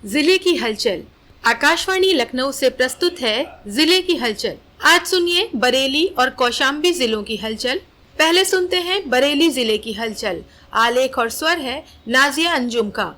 जिले की हलचल। आकाशवाणी लखनऊ से प्रस्तुत है जिले की हलचल। आज सुनिए बरेली और कौशाम्बी जिलों की हलचल। पहले सुनते हैं बरेली जिले की हलचल। आलेख और स्वर है नाजिया अंजुम का।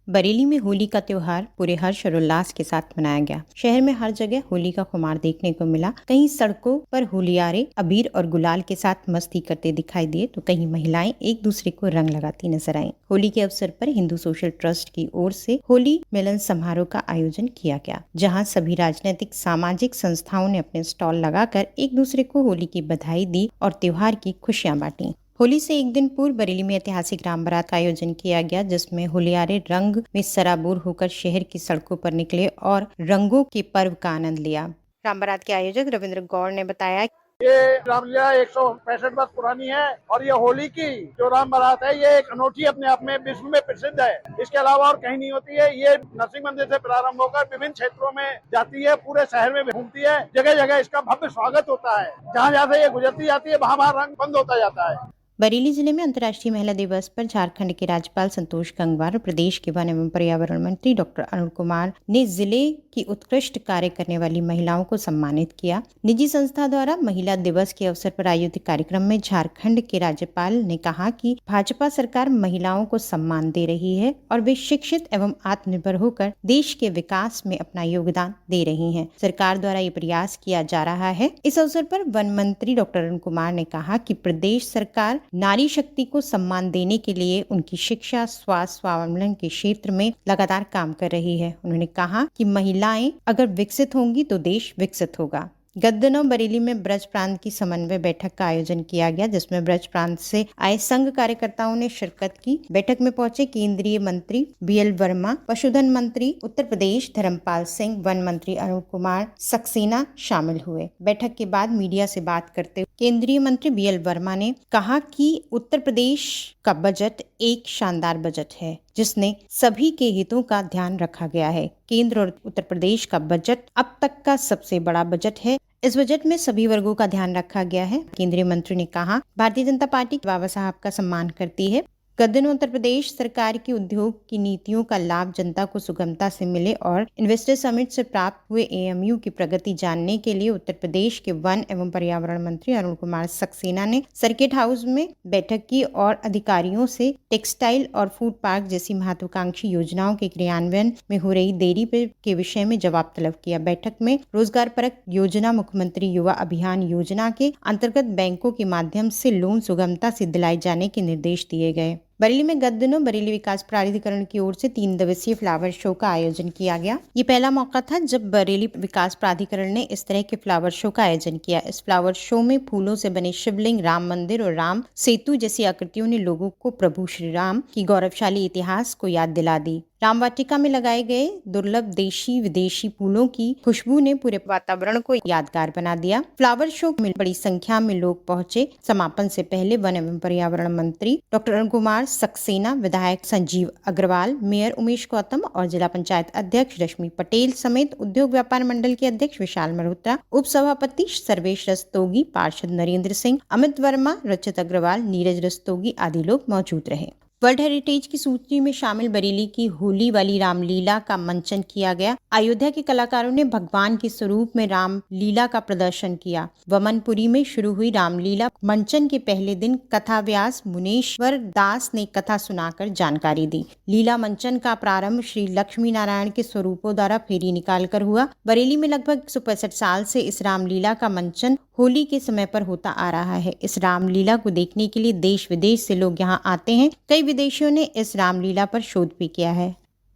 बरेली में होली का त्योहार पूरे हर्ष और उल्लास के साथ मनाया गया। शहर में हर जगह होली का खुमार देखने को मिला। कहीं सड़कों पर होलियारे अबीर और गुलाल के साथ मस्ती करते दिखाई दिए तो कहीं महिलाएं एक दूसरे को रंग लगाती नजर आईं। होली के अवसर पर हिंदू सोशल ट्रस्ट की ओर से होली मिलन समारोह का आयोजन किया गया, जहां सभी राजनीतिक सामाजिक संस्थाओं ने अपने स्टॉल लगाकर एक दूसरे को होली की बधाई दी और त्योहार की खुशियां बांटी। होली से एक दिन पूर्व बरेली में ऐतिहासिक राम बारात का आयोजन किया गया, जिसमें होलियारे रंग में सराबोर होकर शहर की सड़कों पर निकले और रंगों के पर्व का आनंद लिया। राम बारात के आयोजक रविंद्र गौड़ ने बताया, ये रामलीला 165 वर्ष पुरानी है और ये होली की जो राम बारात है ये एक अनोखी अपने आप में विश्व में प्रसिद्ध है। इसके अलावा और कहीं नहीं होती है। ये नरसिंह मंदिर से प्रारंभ होकर विभिन्न क्षेत्रों में जाती है, पूरे शहर में घूमती है। जगह जगह इसका भव्य स्वागत होता है। जहाँ जहाँ से ये गुजरती जाती है वहाँ रंग बंद होता जाता है। बरेली जिले में अंतर्राष्ट्रीय महिला दिवस पर झारखंड के राज्यपाल संतोष गंगवार और प्रदेश के वन एवं पर्यावरण मंत्री डॉक्टर अरुण कुमार ने जिले की उत्कृष्ट कार्य करने वाली महिलाओं को सम्मानित किया। निजी संस्था द्वारा महिला दिवस के अवसर पर आयोजित कार्यक्रम में झारखंड के राज्यपाल ने कहा कि भाजपा सरकार महिलाओं को सम्मान दे रही है और वे शिक्षित एवं आत्मनिर्भर होकर देश के विकास में अपना योगदान दे रही हैं। सरकार द्वारा ये प्रयास किया जा रहा है। इस अवसर पर वन मंत्री डॉक्टर अरुण कुमार ने कहा कि प्रदेश सरकार नारी शक्ति को सम्मान देने के लिए उनकी शिक्षा, स्वास्थ्य, स्वावलंबन के क्षेत्र में लगातार काम कर रही है। उन्होंने कहा कि महिलाएं अगर विकसित होंगी तो देश विकसित होगा। गत दिनों बरेली में ब्रज प्रांत की समन्वय बैठक का आयोजन किया गया, जिसमें ब्रज प्रांत से आए संघ कार्यकर्ताओं ने शिरकत की। बैठक में पहुंचे केंद्रीय मंत्री बीएल वर्मा, पशुधन मंत्री उत्तर प्रदेश धर्मपाल सिंह, वन मंत्री अरुण कुमार सक्सेना शामिल हुए। बैठक के बाद मीडिया से बात करते हुए केंद्रीय मंत्री बीएल वर्मा ने कहा कि उत्तर प्रदेश का बजट एक शानदार बजट है, जिसने सभी के हितों का ध्यान रखा गया है। केंद्र और उत्तर प्रदेश का बजट अब तक का सबसे बड़ा बजट है। इस बजट में सभी वर्गों का ध्यान रखा गया है। केंद्रीय मंत्री ने कहा, भारतीय जनता पार्टी बाबा साहब का सम्मान करती है। गत दिनों उत्तर प्रदेश सरकार की उद्योग की नीतियों का लाभ जनता को सुगमता से मिले और इन्वेस्टर समिट से प्राप्त हुए एएमयू की प्रगति जानने के लिए उत्तर प्रदेश के वन एवं पर्यावरण मंत्री अरुण कुमार सक्सेना ने सर्किट हाउस में बैठक की और अधिकारियों से टेक्सटाइल और फूड पार्क जैसी महत्वाकांक्षी योजनाओं के क्रियान्वयन में हो रही देरी के विषय में जवाब तलब किया। बैठक में रोजगार परक योजना, मुख्यमंत्री युवा अभियान योजना के अंतर्गत बैंकों के माध्यम से लोन सुगमता से दिलाए जाने के निर्देश दिए गए। बरेली में गत दिनों बरेली विकास प्राधिकरण की ओर से 3 दिवसीय फ्लावर शो का आयोजन किया गया। ये पहला मौका था जब बरेली विकास प्राधिकरण ने इस तरह के फ्लावर शो का आयोजन किया। इस फ्लावर शो में फूलों से बने शिवलिंग, राम मंदिर और राम सेतु जैसी आकृतियों ने लोगों को प्रभु श्री राम की गौरवशाली इतिहास को याद दिला दी। राम वाटिका में लगाए गए दुर्लभ देशी विदेशी फूलों की खुशबू ने पूरे वातावरण को यादगार बना दिया। फ्लावर शो में बड़ी संख्या में लोग पहुंचे। समापन से पहले वन एवं पर्यावरण मंत्री डॉक्टर अरुण कुमार सक्सेना, विधायक संजीव अग्रवाल, मेयर उमेश गौतम और जिला पंचायत अध्यक्ष रश्मि पटेल समेत उद्योग व्यापार मंडल के अध्यक्ष विशाल मल्होत्रा, उप सभापति सर्वेश रस्तोगी, पार्षद नरेंद्र सिंह, अमित वर्मा, रचित अग्रवाल, नीरज रस्तोगी आदि लोग मौजूद रहे। वर्ल्ड हेरिटेज की सूची में शामिल बरेली की होली वाली रामलीला का मंचन किया गया। अयोध्या के कलाकारों ने भगवान के स्वरूप में रामलीला का प्रदर्शन किया। वमनपुरी में शुरू हुई रामलीला मंचन के पहले दिन कथा व्यास मुनेश्वर दास ने कथा सुनाकर जानकारी दी। लीला मंचन का प्रारंभ श्री लक्ष्मी नारायण के स्वरूपों द्वारा फेरी निकालकर हुआ। बरेली में लगभग 165 साल से इस रामलीला का मंचन होली के समय पर होता आ रहा है। इस रामलीला को देखने के लिए देश विदेश से लोग यहाँ आते हैं। कई विदेशियों ने इस रामलीला पर शोध भी किया है।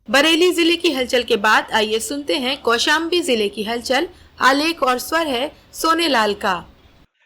बरेली जिले की हलचल के बाद आइए सुनते हैं कौशाम्बी जिले की हलचल। आलेख और स्वर है सोनेलाल का।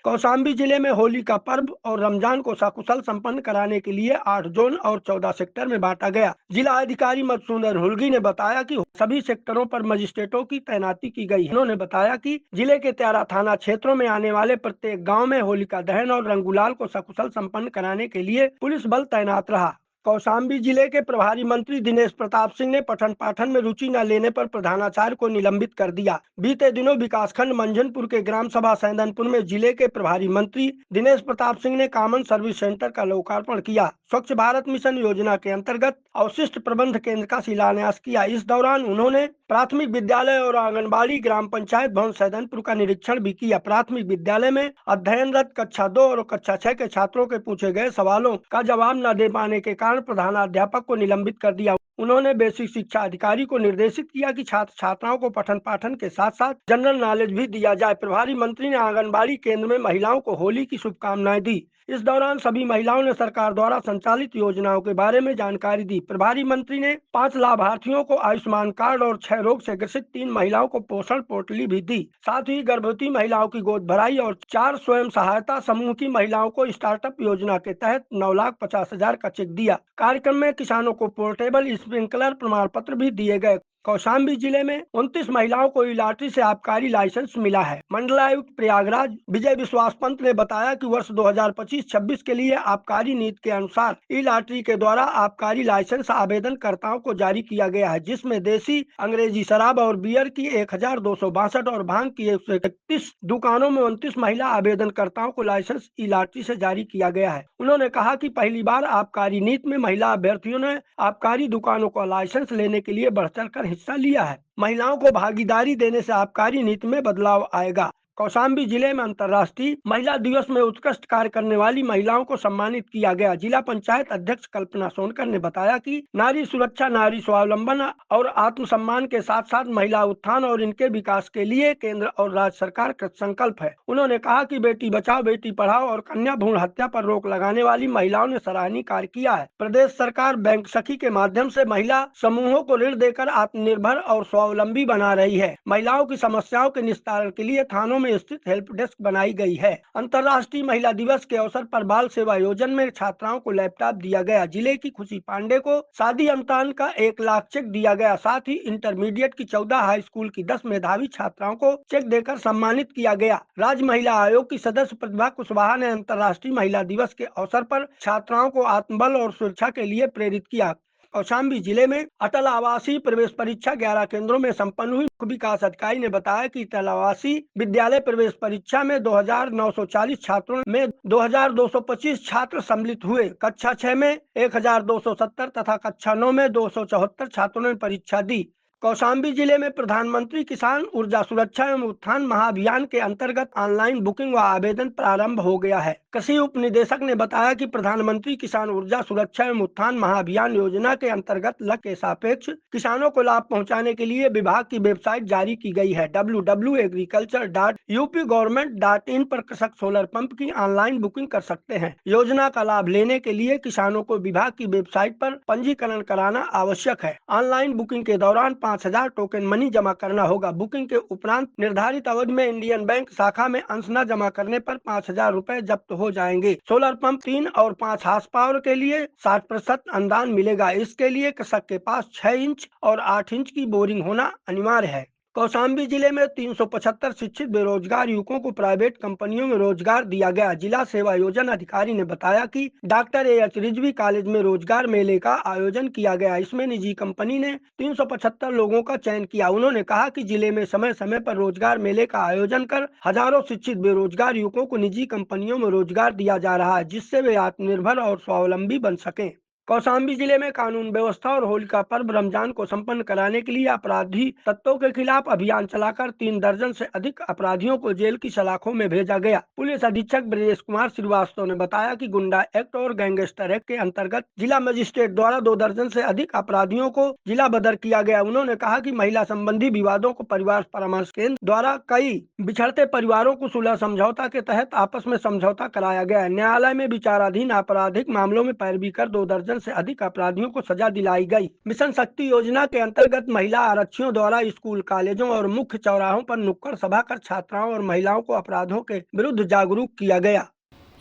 कौशाम्बी जिले में होली का पर्व और रमजान को सकुशल संपन्न कराने के लिए 8 जोन और 14 सेक्टर में बांटा गया। जिला अधिकारी मधुसूदन हुल्गी ने बताया कि सभी सेक्टरों पर मजिस्ट्रेटों की तैनाती की गई है। उन्होंने बताया कि जिले के 13 थाना क्षेत्रों में आने वाले प्रत्येक गांव में होलिका दहन और रंग गुलाल को सकुशल संपन्न कराने के लिए पुलिस बल तैनात रहा। कौशाम्बी जिले के प्रभारी मंत्री दिनेश प्रताप सिंह ने पठन पाठन में रुचि न लेने पर प्रधानाचार्य को निलंबित कर दिया। बीते दिनों विकासखंड मंझनपुर के ग्राम सभा सैदनपुर में जिले के प्रभारी मंत्री दिनेश प्रताप सिंह ने कॉमन सर्विस सेंटर का लोकार्पण किया। स्वच्छ भारत मिशन योजना के अंतर्गत अवशिष्ट प्रबंध केंद्र का शिलान्यास किया। इस दौरान उन्होंने प्राथमिक विद्यालय और आंगनबाड़ी ग्राम पंचायत भवन सैदनपुर का निरीक्षण भी किया। प्राथमिक विद्यालय में अध्ययनरत कक्षा 2 और कक्षा 6 के छात्रों के पूछे गए सवालों का जवाब न दे पाने के कारण प्रधानाध्यापक को निलंबित कर दिया। उन्होंने बेसिक शिक्षा अधिकारी को निर्देशित किया कि छात्र छात्राओं को पठन पाठन के साथ साथ जनरल नॉलेज भी दिया जाए। प्रभारी मंत्री ने आंगनबाड़ी केंद्र में महिलाओं को होली की शुभकामनाएं दी। इस दौरान सभी महिलाओं ने सरकार द्वारा संचालित योजनाओं के बारे में जानकारी दी। प्रभारी मंत्री ने 5 लाभार्थियों को आयुष्मान कार्ड और 6 रोग से ग्रसित 3 महिलाओं को पोषण पोटली भी दी। साथ ही गर्भवती महिलाओं की गोद भराई और 4 स्वयं सहायता समूह की महिलाओं को स्टार्टअप योजना के तहत 9,50,000 का चेक दिया। कार्यक्रम में किसानों को पोर्टेबल स्प्रिंकलर प्रमाण पत्र भी दिए गए। कौशाम्बी जिले में 29 महिलाओं को ई लॉटरी से आबकारी लाइसेंस मिला है। मंडलायुक्त प्रयागराज विजय विश्वास पंत ने बताया कि वर्ष 2025-26 के लिए आबकारी नीति के अनुसार ई लॉटरी के द्वारा आबकारी लाइसेंस आवेदनकर्ताओं को जारी किया गया है, जिसमें देसी अंग्रेजी शराब और बियर की 1,262 और भांग की 131 दुकानों में 29 महिला आवेदनकर्ताओं को लाइसेंस ई लॉटरी से जारी किया गया है। उन्होंने कहा कि पहली बार आबकारी नीति में महिला अभ्यर्थियों ने आबकारी दुकानों का लाइसेंस लेने के लिए बढ़ चढ़कर हिस्सा लिया है। महिलाओं को भागीदारी देने से आबकारी नीति में बदलाव आएगा। कौशाम्बी जिले में अंतर्राष्ट्रीय महिला दिवस में उत्कृष्ट कार्य करने वाली महिलाओं को सम्मानित किया गया। जिला पंचायत अध्यक्ष कल्पना सोनकर ने बताया कि नारी सुरक्षा, नारी स्वावलंबन और आत्मसम्मान के साथ साथ महिला उत्थान और इनके विकास के लिए केंद्र और राज्य सरकार कृत संकल्प है। उन्होंने कहा कि बेटी बचाओ बेटी पढ़ाओ और कन्या भ्रूण हत्या पर रोक लगाने वाली महिलाओं ने सराहनीय कार्य किया है। प्रदेश सरकार बैंक सखी के माध्यम से महिला समूहों को ऋण देकर आत्मनिर्भर और स्वावलंबी बना रही है। महिलाओं की समस्याओं के निस्तारण के लिए थानों में स्थित हेल्प डेस्क बनाई गई है। अंतर्राष्ट्रीय महिला दिवस के अवसर पर बाल सेवा योजना में छात्राओं को लैपटॉप दिया गया। जिले की खुशी पांडे को शादी अमतान का 1 लाख चेक दिया गया। साथ ही इंटरमीडिएट की 14 हाई स्कूल की 10 मेधावी छात्राओं को चेक देकर सम्मानित किया गया। राज्य महिला आयोग की सदस्य प्रतिभा कुशवाहा ने अंतर्राष्ट्रीय महिला दिवस के अवसर पर छात्राओं को आत्मबल और सुरक्षा के लिए प्रेरित किया। कौशाम्बी जिले में अटल आवासीय प्रवेश परीक्षा 11 केंद्रों में संपन्न हुई। मुख्य विकास अधिकारी ने बताया कि अटल आवासीय विद्यालय प्रवेश परीक्षा में 2,940 छात्रों में 2,225 छात्र सम्मिलित हुए। कक्षा 6 में 1,270 तथा कक्षा 9 में 274 छात्रों ने परीक्षा दी। कौशाम्बी जिले में प्रधानमंत्री किसान ऊर्जा सुरक्षा एवं उत्थान महाअभियान के अंतर्गत ऑनलाइन बुकिंग व आवेदन प्रारंभ हो गया है। कृषि उप निदेशक ने बताया कि प्रधानमंत्री किसान ऊर्जा सुरक्षा एवं उत्थान महाअभियान योजना के अंतर्गत लक्ष्य के सापेक्ष किसानों को लाभ पहुंचाने के लिए विभाग की वेबसाइट जारी की गई है। www.agriculture.up.government.in पर कृषक सोलर पंप की ऑनलाइन बुकिंग कर सकते हैं। योजना का लाभ लेने के लिए किसानों को विभाग की वेबसाइट पर पंजीकरण कराना आवश्यक है। ऑनलाइन बुकिंग के दौरान 5,000 टोकन मनी जमा करना होगा। बुकिंग के उपरांत निर्धारित अवधि में इंडियन बैंक शाखा में अंश न जमा करने पर 5,000 रुपए जब्त हो जाएंगे। सोलर पंप 3 और 5 हार्स पावर के लिए 60% अनुदान मिलेगा। इसके लिए कृषक के पास 6 इंच और 8 इंच की बोरिंग होना अनिवार्य है। कौशाम्बी जिले में 375 शिक्षित बेरोजगार युवकों को प्राइवेट कंपनियों में रोजगार दिया गया। जिला सेवा योजना अधिकारी ने बताया कि डॉक्टर A.H. रिजवी कॉलेज में रोजगार मेले का आयोजन किया गया। इसमें निजी कंपनी ने 375 लोगों का चयन किया। उन्होंने कहा कि जिले में समय समय पर रोजगार मेले का आयोजन कर हजारों शिक्षित बेरोजगार युवकों को निजी कंपनियों में रोजगार दिया जा रहा है, जिससे वे आत्मनिर्भर और स्वावलंबी बन सकें। कौशाम्बी जिले में कानून व्यवस्था और होली का पर्व रमजान को संपन्न कराने के लिए अपराधी तत्वों के खिलाफ अभियान चलाकर 3 दर्जन से अधिक अपराधियों को जेल की सलाखों में भेजा गया। पुलिस अधीक्षक ब्रजेश कुमार श्रीवास्तव ने बताया कि गुंडा एक्ट और गैंगस्टर एक्ट के अंतर्गत जिला मजिस्ट्रेट द्वारा 2 दर्जन से अधिक अपराधियों को जिला बदर किया गया। उन्होंने कहा कि महिला संबंधी विवादों को परिवार परामर्श केंद्र द्वारा कई बिछड़ते परिवारों को सुलह समझौता के तहत आपस में समझौता कराया गया। न्यायालय में विचाराधीन आपराधिक मामलों में पैरवी कर 2 दर्जन से अधिक अपराधियों को सजा दिलाई गई। मिशन शक्ति योजना के अंतर्गत महिला आरक्षियों द्वारा स्कूल, कॉलेजों और मुख्य चौराहों पर नुक्कड़ सभा कर छात्राओं और महिलाओं को अपराधों के विरुद्ध जागरूक किया गया।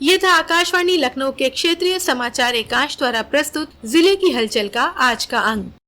ये था आकाशवाणी लखनऊ के क्षेत्रीय समाचार एकांश द्वारा प्रस्तुत जिले की हलचल का आज का अंक।